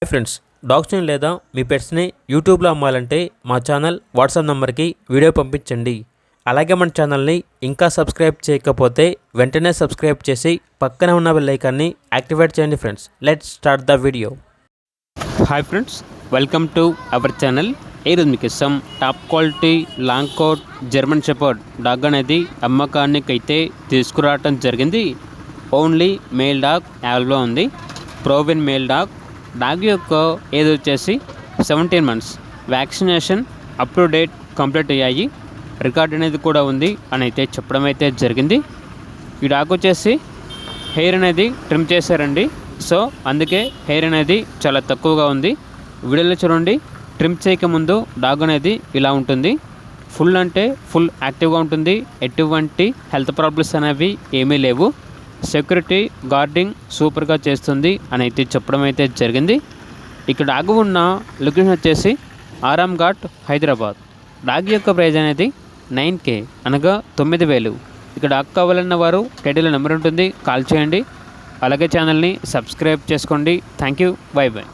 Hi friends, డాగ్స్ని లేదా మీ పెట్స్ని యూట్యూబ్లో అమ్మాలంటే మా ఛానల్ వాట్సాప్ నెంబర్కి వీడియో పంపించండి. అలాగే మన ఛానల్ని ఇంకా సబ్స్క్రైబ్ చేయకపోతే వెంటనే సబ్స్క్రైబ్ చేసి పక్కనే ఉన్న బెల్ ఐకాన్ని యాక్టివేట్ చేయండి. Friends, let's start the video. Hi friends, welcome to our channel. ఈరోజు మీకు ఇస్తాం top quality long coat German shepherd dog అనేది అమ్మకానికి అయితే తీసుకురావటం జరిగింది. ఓన్లీ మేల్ డాగ్ యావైలబుల్లో ఉంది. Proven male dog. డాగ్ యొక్క ఏజ్ వచ్చేసి 17 months. Vaccination up to date complete అయ్యాయి. రికార్డ్ అనేది కూడా ఉంది అని అయితే చెప్పడం అయితే జరిగింది. ఈ డాగ్ వచ్చేసి హెయిర్ అనేది ట్రిమ్ చేశారండి. సో అందుకే హెయిర్ అనేది చాలా తక్కువగా ఉంది. వీడియోలో చూడండి, ట్రిమ్ చేయకముందు డాగ్ అనేది ఇలా ఉంటుంది. ఫుల్ అంటే ఫుల్ యాక్టివ్గా ఉంటుంది. ఎటువంటి హెల్త్ ప్రాబ్లమ్స్ అనేవి ఏమీ లేవు. సెక్యూరిటీ గార్డింగ్ సూపర్గా చేస్తుంది అని అయితే చెప్పడం అయితే జరిగింది. ఇక్కడ డాగ్ ఉన్న లొకేషన్ వచ్చేసి ఆరామ్ ఘాట్, హైదరాబాద్. డాగ్ యొక్క ప్రైజ్ అనేది 9K అనగా 9,000. ఇక్కడ డాగ్ కావాలన్న వారు టైటిల్ నెంబర్ ఉంటుంది, కాల్ చేయండి. అలాగే ఛానల్ని సబ్స్క్రైబ్ చేసుకోండి. Thank you, by by.